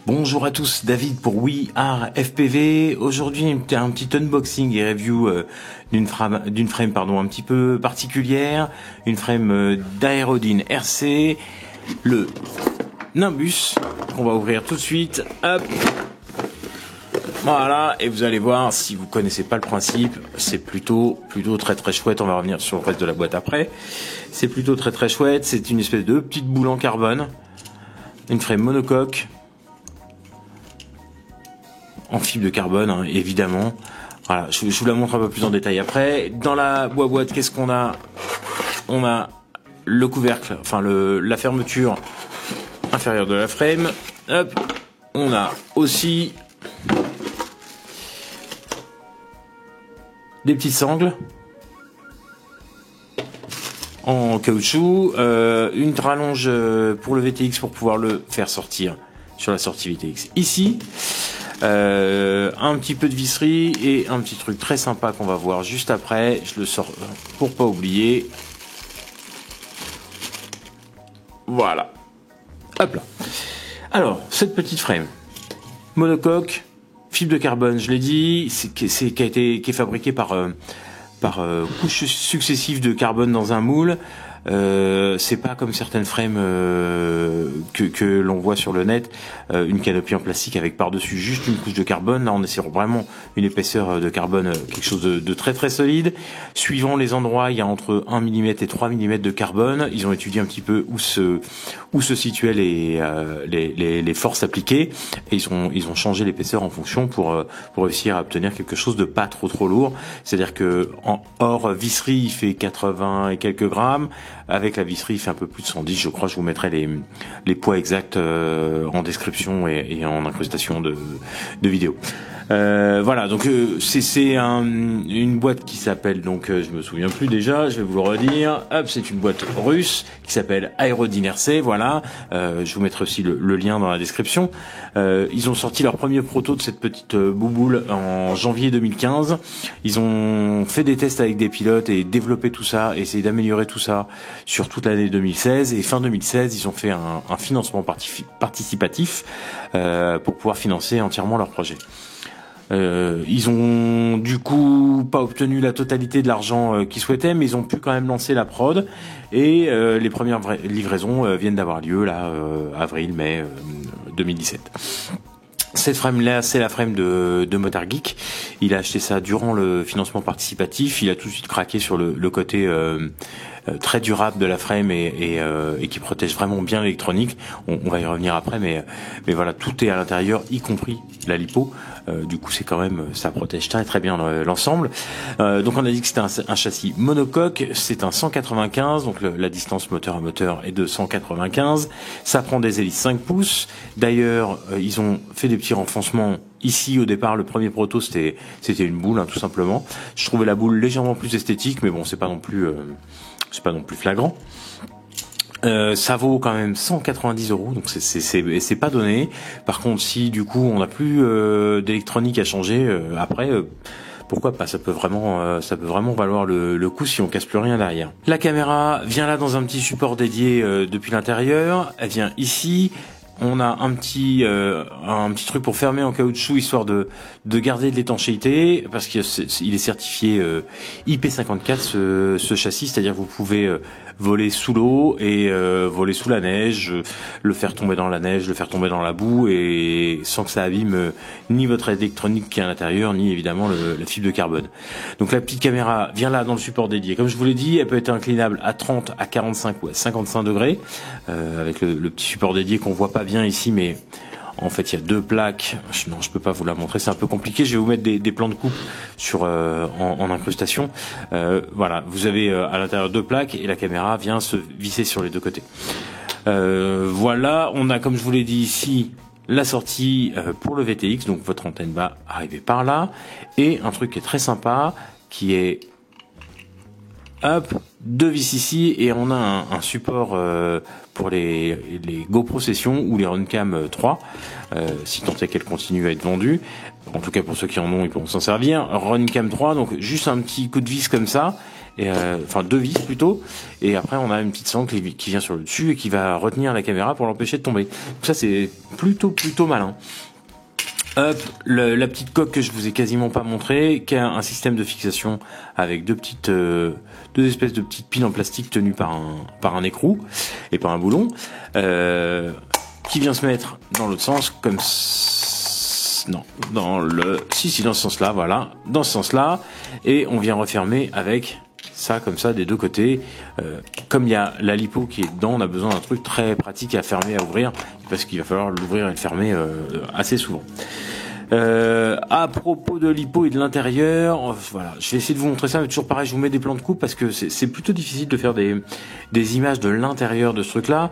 Bonjour à tous, David pour We Are FPV. Aujourd'hui, un petit unboxing et review d'une frame un petit peu particulière, une frame d'Aerodyne RC, le Nimbus qu'on va ouvrir tout de suite. Hop. Voilà, et vous allez voir, si vous connaissez pas le principe, c'est plutôt très chouette. On va revenir sur le reste de la boîte après. C'est plutôt très chouette. C'est une espèce de petite boule en carbone, une frame monocoque en fibre de carbone, hein, évidemment. Voilà, je vous la montre un peu plus en détail après. Dans la boîte, qu'est-ce qu'on a? On a le couvercle, enfin la fermeture inférieure de la frame. Hop, on a aussi des petites sangles en caoutchouc, une rallonge pour le VTX pour pouvoir le faire sortir sur la sortie VTX. Ici, un petit peu de visserie et un petit truc très sympa qu'on va voir juste après. Je le sors pour pas oublier. Voilà. Hop là. Alors, cette petite frame monocoque, fibre de carbone, je l'ai dit, qui est fabriquée par couches successives de carbone dans un moule. C'est pas comme certaines frames que l'on voit sur le net, une canopie en plastique avec par-dessus juste une couche de carbone. Là, on est sur vraiment une épaisseur de carbone, quelque chose de très solide. Suivant les endroits, il y a entre 1 mm et 3 mm de carbone. Ils ont étudié un petit peu où se situaient les forces appliquées, et ils ont changé l'épaisseur en fonction pour réussir à obtenir quelque chose de pas trop lourd. C'est-à-dire que hors visserie, il fait 80 et quelques grammes. Avec la visserie, il fait un peu plus de 110, je crois. Je vous mettrai les poids exacts en description et en incrustation de vidéo. Voilà, donc c'est une boîte qui s'appelle, donc je me souviens plus déjà, je vais vous le redire. Hop, c'est une boîte russe qui s'appelle Aerodyne RC. Voilà, je vous mettrai aussi le lien dans la description. Ils ont sorti leur premier proto de cette petite bouboule en janvier 2015. Ils ont fait des tests avec des pilotes et développé tout ça, essayé d'améliorer tout ça sur toute l'année 2016. Et fin 2016, ils ont fait un financement participatif pour pouvoir financer entièrement leur projet. Ils ont du coup pas obtenu la totalité de l'argent qu'ils souhaitaient, mais ils ont pu quand même lancer la prod, et les premières livraisons viennent d'avoir lieu là, avril-mai 2017. Cette frame-là, c'est la frame de Motard Geek. Il a acheté ça durant le financement participatif. Il a tout de suite craqué sur le côté très durable de la frame et qui protège vraiment bien l'électronique. On va y revenir après, mais voilà, tout est à l'intérieur, y compris la lipo. Du coup, c'est quand même, ça protège très bien l'ensemble. Donc, on a dit que c'était un châssis monocoque. C'est un 195, donc la distance moteur à moteur est de 195. Ça prend des hélices 5 pouces. D'ailleurs, ils ont fait des petits renfoncements. Ici, au départ, le premier proto, c'était une boule, hein, tout simplement. Je trouvais la boule légèrement plus esthétique, mais bon, c'est pas non plus flagrant. Ça vaut quand même 190 €, donc c'est pas donné. Par contre, si du coup on n'a plus d'électronique à changer après, pourquoi pas, ça peut vraiment valoir le coup si on casse plus rien derrière. La caméra vient là dans un petit support dédié depuis l'intérieur. Elle vient ici. On a un petit truc pour fermer en caoutchouc, histoire de garder de l'étanchéité, parce qu'il est certifié IP54 ce châssis, c'est-à-dire que vous pouvez voler sous l'eau et voler sous la neige, le faire tomber dans la neige, le faire tomber dans la boue, et sans que ça abîme ni votre électronique qui est à l'intérieur, ni évidemment la fibre de carbone. Donc la petite caméra vient là dans le support dédié. Comme je vous l'ai dit, elle peut être inclinable à 30, à 45 ou à 55 degrés, avec le petit support dédié qu'on voit pas bien ici, mais en fait il y a deux plaques. Non, je peux pas vous la montrer, c'est un peu compliqué. Je vais vous mettre des plans de coupe en incrustation. Voilà, vous avez à l'intérieur deux plaques, et la caméra vient se visser sur les deux côtés. Voilà, on a, comme je vous l'ai dit ici, la sortie pour le VTX, donc votre antenne va arriver par là, et un truc qui est très sympa, qui est deux vis ici, et on a un support pour les GoPro Session ou les Runcam 3, si tant est qu'elles continuent à être vendues. En tout cas, pour ceux qui en ont, ils pourront s'en servir. Runcam 3, donc juste un petit coup de vis comme ça, et enfin 2 vis plutôt, et après on a une petite sangle qui vient sur le dessus et qui va retenir la caméra pour l'empêcher de tomber. Donc ça c'est plutôt malin. Hop, la petite coque que je vous ai quasiment pas montré, qui a un système de fixation avec deux espèces de petites piles en plastique tenues par un écrou et par un boulon, qui vient se mettre dans l'autre sens, comme non, dans ce sens-là, voilà, dans ce sens-là, et on vient refermer avec ça comme ça des deux côtés. Comme il y a la lipo qui est dedans, on a besoin d'un truc très pratique à fermer, à ouvrir, parce qu'il va falloir l'ouvrir et le fermer assez souvent. À propos de l'hypo et de l'intérieur, voilà, je vais essayer de vous montrer ça, mais toujours pareil, je vous mets des plans de coupe parce que c'est plutôt difficile de faire des images de l'intérieur de ce truc-là.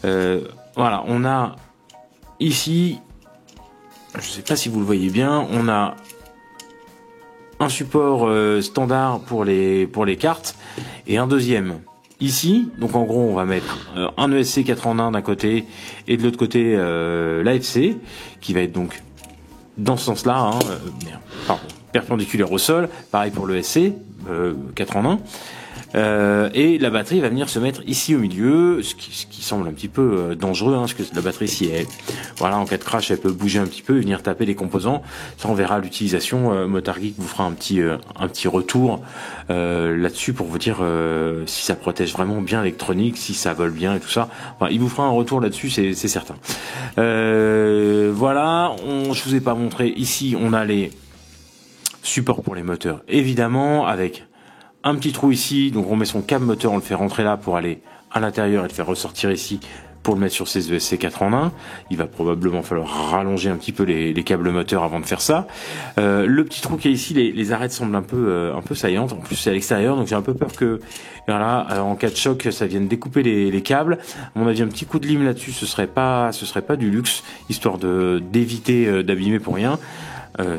Voilà, on a ici, je sais pas si vous le voyez bien, on a un support standard pour les cartes et un deuxième ici. Donc en gros, on va mettre un ESC 4 en 1 d'un côté et de l'autre côté l'AFC qui va être donc dans ce sens-là, perpendiculaire au sol. Pareil pour le SC, 4 en 1. Et la batterie va venir se mettre ici au milieu, ce qui semble un petit peu dangereux, parce que la batterie, si elle, voilà, en cas de crash, elle peut bouger un petit peu et venir taper les composants. Ça, on verra l'utilisation. Motargeek vous fera un petit retour là-dessus pour vous dire si ça protège vraiment bien l'électronique, si ça vole bien et tout ça. Enfin, il vous fera un retour là-dessus, c'est certain. Voilà, je vous ai pas montré. Ici, on a les supports pour les moteurs, évidemment, avec un petit trou ici, donc on met son câble moteur, on le fait rentrer là pour aller à l'intérieur et le faire ressortir ici pour le mettre sur ces ESC 4 en 1. Il va probablement falloir rallonger un petit peu les câbles moteurs avant de faire ça. Le petit trou qui est ici, les arêtes semblent un peu saillantes. En plus c'est à l'extérieur, donc j'ai un peu peur que voilà, en cas de choc, ça vienne découper les câbles. À mon avis, un petit coup de lime là-dessus, ce serait pas du luxe, histoire d'éviter d'abîmer pour rien.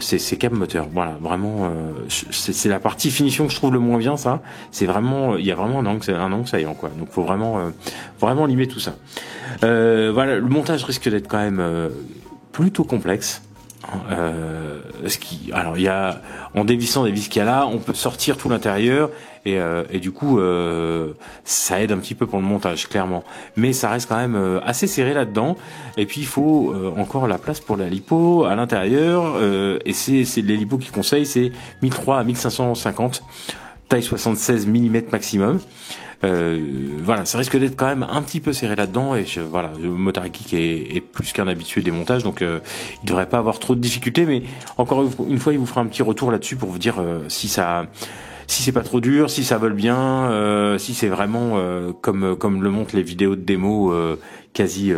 C'est câble moteur, voilà, vraiment c'est la partie finition que je trouve le moins bien, ça. C'est vraiment, il y a vraiment un angle saillant, quoi. Donc faut vraiment limer tout ça. Voilà, le montage risque d'être quand même plutôt complexe. Alors il y a, en dévissant des vis qu'il y a là, on peut sortir tout l'intérieur et du coup ça aide un petit peu pour le montage, clairement, mais ça reste quand même assez serré là-dedans. Et puis il faut encore la place pour la lipo à l'intérieur, et c'est les lipos qu'ils conseillent, c'est 1300 à 1550, taille 76 mm maximum. Voilà, ça risque d'être quand même un petit peu serré là-dedans, et voilà, le Motargeek est plus qu'un habitué des montages, donc il devrait pas avoir trop de difficultés, mais encore une fois, il vous fera un petit retour là-dessus pour vous dire si c'est pas trop dur, si ça vole bien, si c'est vraiment comme le montrent les vidéos de démo quasi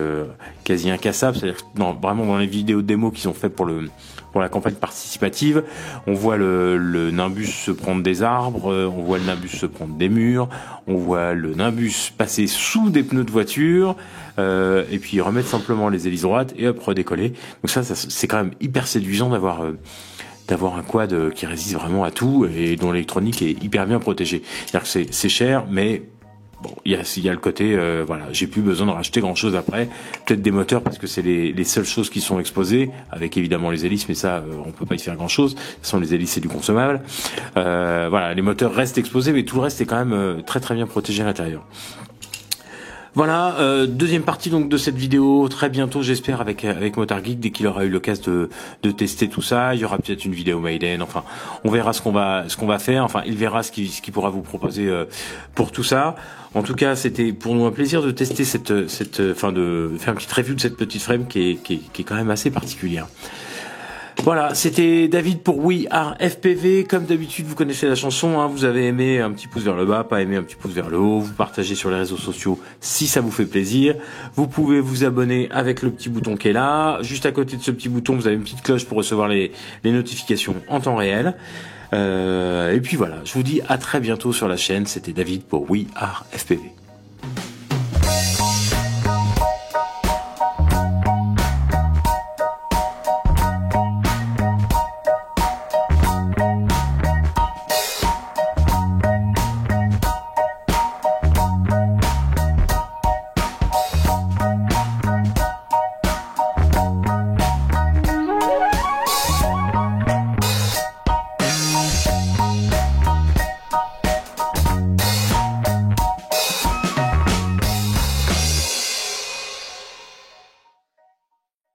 incassables, c'est-à-dire vraiment dans les vidéos de démo qu'ils ont fait pour la campagne participative, on voit le Nimbus se prendre des arbres, on voit le Nimbus se prendre des murs, on voit le Nimbus passer sous des pneus de voiture, et puis remettre simplement les hélices droites et hop, redécoller. Donc ça c'est quand même hyper séduisant d'avoir un quad qui résiste vraiment à tout et dont l'électronique est hyper bien protégée. C'est-à-dire que c'est cher, mais bon, il y a le côté, voilà, j'ai plus besoin de racheter grand chose après. Peut-être des moteurs parce que c'est les seules choses qui sont exposées, avec évidemment les hélices, mais ça, on peut pas y faire grand chose. De toute façon, les hélices c'est du consommable. Voilà, les moteurs restent exposés, mais tout le reste est quand même très très bien protégé à l'intérieur. Voilà, deuxième partie donc de cette vidéo très bientôt, j'espère, avec Motargeek, dès qu'il aura eu l'occasion de tester tout ça. Il y aura peut-être une vidéo Maiden, enfin on verra ce qu'on va faire, enfin il verra ce qu'il pourra vous proposer pour tout ça. En tout cas, c'était pour nous un plaisir de tester de faire une petite review de cette petite frame qui est quand même assez particulière. Voilà, c'était David pour We Are FPV. Comme d'habitude, vous connaissez la chanson, hein, vous avez aimé, un petit pouce vers le bas, pas aimé, un petit pouce vers le haut. Vous partagez sur les réseaux sociaux si ça vous fait plaisir. Vous pouvez vous abonner avec le petit bouton qui est là. Juste à côté de ce petit bouton, vous avez une petite cloche pour recevoir les notifications en temps réel. Et puis voilà, je vous dis à très bientôt sur la chaîne. C'était David pour We Are FPV.